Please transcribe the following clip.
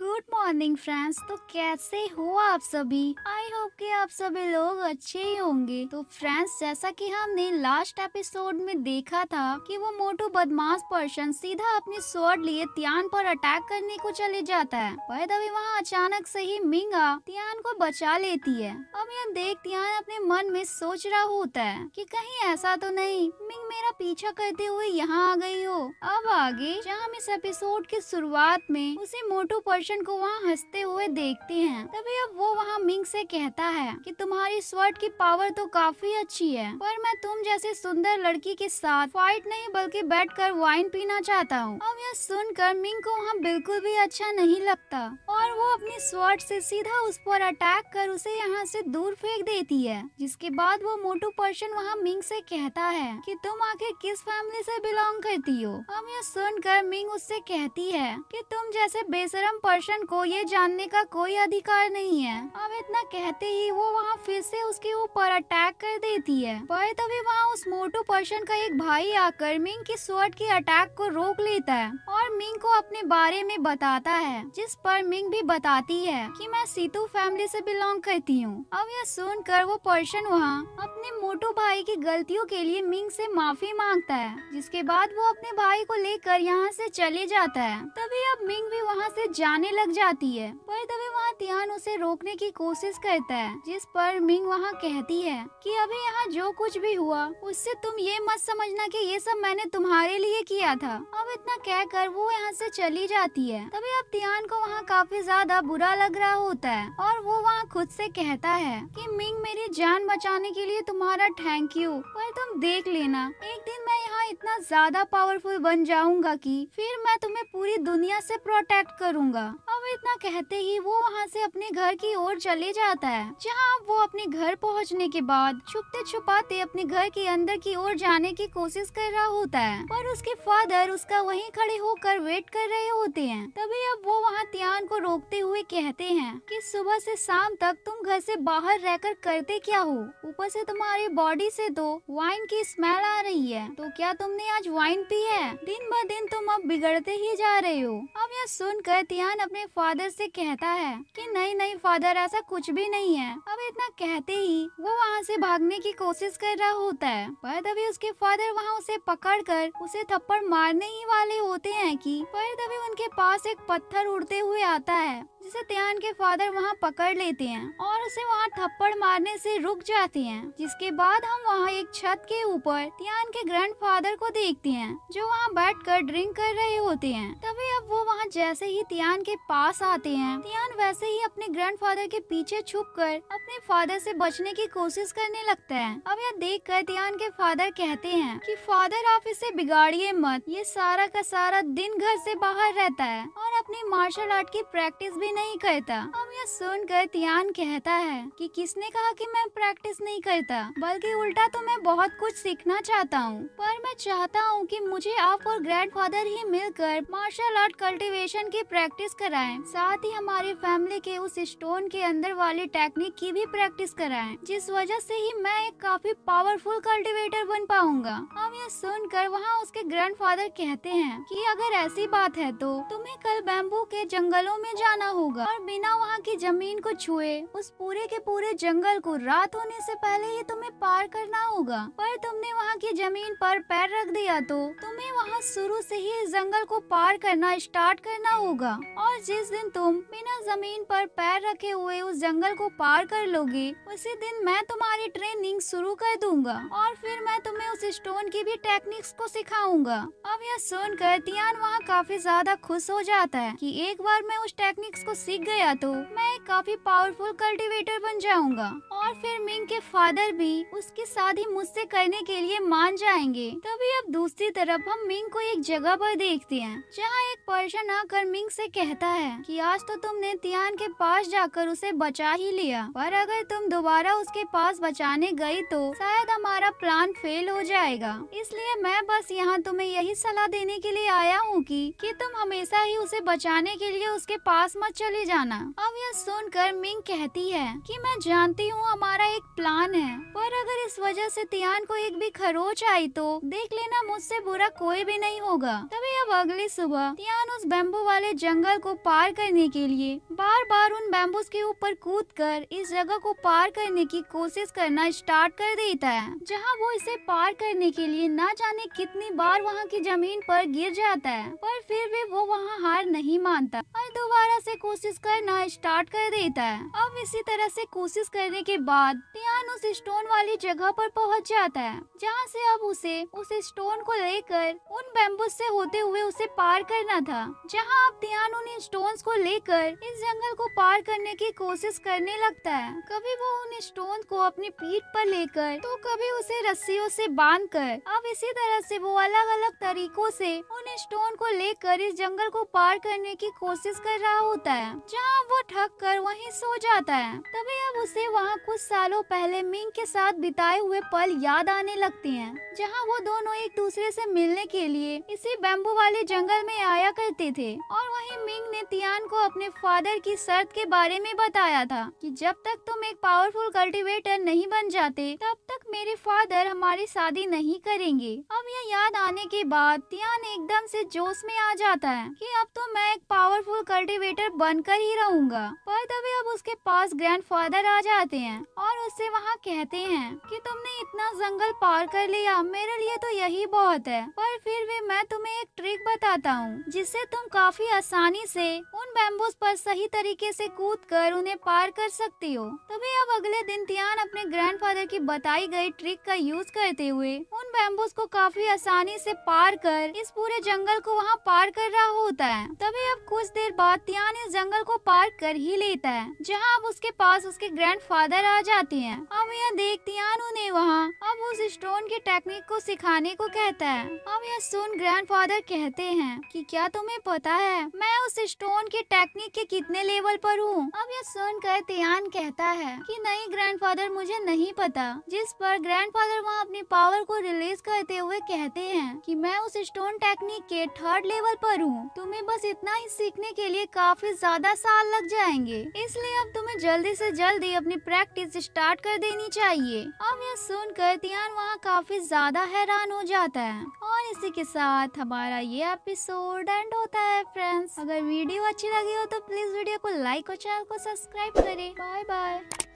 Good morning friends. तो कैसे हो आप सभी? आई होप कि आप सभी लोग अच्छे ही होंगे। तो फ्रेंड्स, जैसा कि हमने लास्ट एपिसोड में देखा था कि वो मोटू बदमाश पर्सन सीधा अपनी स्वॉर्ड लिए तियान पर अटैक करने को चले जाता है। पर तभी वहाँ अचानक से ही मिंगा तियान को बचा लेती है। अब यह देख तियान अपने मन में सोच रहा होता है कि कहीं ऐसा तो नहीं मिंग मेरा पीछा करते हुए यहाँ आ गई हो। अब आगे जहाँ हम इस एपिसोड की शुरुआत में उसी मोटू पर्सन को वहाँ हंसते हुए देखते हैं, तभी अब वो वहाँ मिंग से कहता है कि तुम्हारी स्वॉर्ड की पावर तो काफी अच्छी है, पर मैं तुम जैसे सुंदर लड़की के साथ फाइट नहीं बल्कि बैठकर वाइन पीना चाहता हूँ। अब यह सुनकर मिंग को वहाँ बिल्कुल भी अच्छा नहीं लगता और वो अपनी स्वॉर्ड से सीधा उस पर अटैक कर उसे यहाँ से दूर फेंक देती है। जिसके बाद वो मोटू पर्सन वहाँ मिंग से कहता है कि तुम आखिर किस फैमिली से बिलोंग करती हो। अब यह सुनकर मिंग उससे कहती है कि तुम जैसे बेशरम पर्सन को ये जानने का कोई अधिकार नहीं है। अब इतना कहते ही वो वहाँ फिर से उसके ऊपर अटैक कर देती है, पर तभी वहाँ उस मोटू पर्सन का एक भाई आकर मिंग की स्वॉर्ड की अटैक को रोक लेता है और मिंग को अपने बारे में बताता है, जिस पर मिंग भी बताती है कि मैं सीतू फैमिली से बिलोंग करती हूँ। अब यह सुनकर वो पर्सन वहाँ अपने मोटू भाई की गलतियों के लिए मिंग से माफी मांगता है, जिसके बाद वो अपने भाई को लेकर यहाँ से चले जाता है। तभी अब मिंग भी वहाँ से जाने लग जाती है, पर तभी वहाँ तियान उसे रोकने की कोशिश करता है, जिस पर मिंग वहाँ कहती है कि अभी यहाँ जो कुछ भी हुआ उससे तुम ये मत समझना कि ये सब मैंने तुम्हारे लिए किया था। अब इतना कहकर वो यहाँ से चली जाती है। तभी अब तियान को वहाँ काफी ज्यादा बुरा लग रहा होता है और वो वहाँ खुद से कहता है कि मिंग, मेरी जान बचाने के लिए तुम्हारा थैंक यू, पर तुम देख लेना एक दिन मैं यहाँ इतना ज्यादा पावरफुल बन जाऊंगा कि फिर मैं तुम्हें पूरी दुनिया से प्रोटेक्ट करूंगा। अब इतना कहते ही वो वहाँ से अपने घर की ओर चले जाता है, जहाँ वो अपने घर पहुँचने के बाद छुपते छुपाते अपने घर के अंदर की ओर जाने की कोशिश कर रहा होता है, पर उसके फादर उसका वहीं खड़े होकर वेट कर रहे होते हैं। तभी अब वो वहाँ तियान को रोकते हुए कहते हैं कि सुबह से शाम तक तुम घर से बाहर रहकर करते क्या हो? ऊपर से तुम्हारी बॉडी से तो वाइन की स्मेल आ रही है, तो क्या तुमने आज वाइन पी है? दिन ब दिन तुम अब बिगड़ते ही जा रहे हो। अब यह सुनकर तियान अपने फादर से कहता है कि नहीं नहीं फादर, ऐसा कुछ भी नहीं है। अब इतना कहते ही वो वहाँ से भागने की कोशिश कर रहा होता है, पर तभी उसके फादर वहाँ उसे पकड़कर उसे थप्पड़ मारने ही वाले होते हैं कि पर तभी उनके पास एक पत्थर उड़ते हुए आता है, जिसे तियान के फादर वहाँ पकड़ लेते हैं और उसे वहाँ थप्पड़ मारने से रुक जाते हैं। जिसके बाद हम वहाँ एक छत के ऊपर तियान के ग्रैंडफादर को देखते हैं, जो वहाँ बैठकर ड्रिंक कर रहे होते हैं। तभी अब वो वहाँ जैसे ही तियान के पास आते हैं, तियान वैसे ही अपने ग्रैंडफादर के पीछे छुपकर अपने फादर से बचने की कोशिश करने लगता है। अब यह देखकर तियान के फादर कहते हैं कि फादर, आप इसे बिगाड़िए मत, ये सारा का सारा दिन घर से बाहर रहता है और अपनी मार्शल आर्ट की प्रैक्टिस भी नहीं करता। अब यह सुनकर तियान कहता है कि किसने कहा कि मैं प्रैक्टिस नहीं करता, बल्कि उल्टा तो मैं बहुत कुछ सीखना चाहता हूँ, पर मैं चाहता हूँ कि मुझे आप और ग्रैंडफादर ही मिलकर मार्शल आर्ट कल्टीवेशन की प्रैक्टिस कराएं, साथ ही हमारी फैमिली के उस स्टोन के अंदर वाली टेक्निक की भी प्रैक्टिस कराएं, जिस वजह से ही मैं एक काफी पावरफुल कल्टीवेटर बन पाऊंगा। अब यह सुनकर वहाँ उसके ग्रैंडफादर कहते हैं कि अगर ऐसी बात है तो तुम्हें कल बैम्बू के जंगलों में जाना होगा और बिना वहाँ की जमीन को छुए उस पूरे के पूरे जंगल को रात होने से पहले ही तुम्हें पार करना होगा। पर तुमने वहाँ की जमीन पर पैर रख दिया तो तुम्हें वहाँ शुरू से ही इस जंगल को पार करना स्टार्ट करना होगा, और जिस दिन तुम बिना जमीन पर पैर रखे हुए उस जंगल को पार कर लोगे, उसी दिन मैं तुम्हारी ट्रेनिंग शुरू कर दूंगा और फिर मैं तुम्हें उस स्टोन की भी टेक्निक्स को सिखाऊंगा। अब यह सुनकर तियान वहाँ काफी ज्यादा खुश हो जाता है कि एक बार मैं उस टेक्निक्स को सीख गया तो मैं एक काफी पावरफुल कल्टीवेटर बन जाऊंगा और फिर मिंग के फादर भी उसकी शादी मुझसे करने के लिए मान जाएंगे। तभी अब दूसरी तरफ हम मिंग को एक जगह पर देखते हैं, जहाँ एक पर्सन आकर मिंग से कहता है कि आज तो तुमने तियान के पास जाकर उसे बचा ही लिया, पर अगर तुम दोबारा उसके पास बचाने गई तो शायद हमारा प्लान फेल हो जाएगा। इसलिए मैं बस यहाँ तुम्हें यही सलाह देने के लिए आया हूँ कि तुम हमेशा ही उसे बचाने के लिए उसके पास मत चले जाना। अब यह यह सुनकर मिंग कहती है कि मैं जानती हूँ हमारा एक प्लान है, पर अगर इस वजह से तियान को एक भी खरोच आई तो देख लेना मुझसे बुरा कोई भी नहीं होगा। तभी अब अगली सुबह तियान उस बैम्बू वाले जंगल को पार करने के लिए बार बार उन बैम्बूस के ऊपर कूदकर इस जगह को पार करने की कोशिश करना स्टार्ट कर देता है, जहाँ वो इसे पार करने के लिए ना जाने कितनी बार वहाँ की जमीन पर गिर जाता है, पर फिर भी वो वहाँ हार नहीं मानता और दोबारा से कोशिश करना स्टार्ट कर देता है। अब इसी तरह से कोशिश करने के बाद तियान उस स्टोन वाली जगह पर पहुंच जाता है, जहां से अब उसे उस स्टोन को लेकर उन बैम्बूस से होते हुए उसे पार करना था। जहां अब तियान उन स्टोन्स को लेकर इस जंगल को पार करने की कोशिश करने लगता है। कभी वो उन स्टोन को अपनी पीठ पर लेकर तो कभी उसे रस्सियों से बांधकर। अब इसी तरह से वो अलग अलग तरीकों से उन स्टोन को लेकर इस जंगल को पार करने की कोशिश कर रहा होता है, जहाँ वो थक कर वहीं सो जाता है। तभी अब उसे वहाँ कुछ सालों पहले मिंग के साथ बिताए हुए पल याद आने लगते हैं, जहाँ वो दोनों एक दूसरे से मिलने के लिए इसी बैम्बू वाले जंगल में आया करते थे। और वहीं मिंग ने तियान को अपने फादर की शर्त के बारे में बताया था कि जब तक तुम एक पावरफुल कल्टीवेटर नहीं बन जाते तब तक मेरे फादर हमारी शादी नहीं करेंगे। अब यह याद आने के बाद तियान एकदम से जोश में आ जाता है कि अब तो मैं एक पावरफुल कल्टीवेटर बनकर ही रहूंगा। पर तभी अब उसके पास ग्रैंडफादर आ जाते हैं और उससे वहाँ कहते हैं कि तुमने इतना जंगल पार कर लिया, मेरे लिए तो यही बहुत है। पर फिर भी मैं तुम्हें एक ट्रिक बताता हूँ जिससे तुम काफी आसानी से उन बैम्बूस पर सही तरीके से कूदकर उन्हें पार कर सकती हो। तभी अब अगले दिन तियान अपने ग्रैंडफादर की बताई गई ट्रिक का यूज करते हुए उन बैम्बूस को काफी आसानी से पार कर इस पूरे जंगल को वहाँ पार कर रहा होता है। तभी अब कुछ देर बाद तियान इस जंगल को पार कर ही लेता है, जहाँ अब उसके पास उसके ग्रैंडफादर आ जाते हैं। अब यह देख तियान उन्हें वहाँ अब उस स्टोन की टेक्निक को सिखाने को कहता है। अब यह सुन ग्रैंडफादर कहते हैं कि क्या तुम्हें पता है मैं उस स्टोन की टेक्निक के कितने लेवल पर हूँ। अब यह सुनकर तियान कहता है कि नहीं ग्रैंडफादर, मुझे नहीं पता। जिस पर ग्रैंडफादर वहाँ अपनी पावर को रिलीज करते हुए कहते हैं कि मैं उस स्टोन टेक्निक के 3rd लेवल पर हूँ, तुम्हें बस इतना ही सीखने के लिए काफी ज्यादा साल लग जाएंगे, इसलिए अब तुम्हें जल्दी से जल्दी अपनी प्रैक्टिस स्टार्ट कर देनी चाहिए। अब यह सुनकर तियान वहाँ काफी ज्यादा हैरान हो जाता है और इसी के साथ हमारा ये एपिसोड एंड होता है। फ्रेंड्स, अगर वीडियो अच्छी लगी हो तो प्लीज वीडियो को लाइक और चैनल को सब्सक्राइब करें। Bye bye.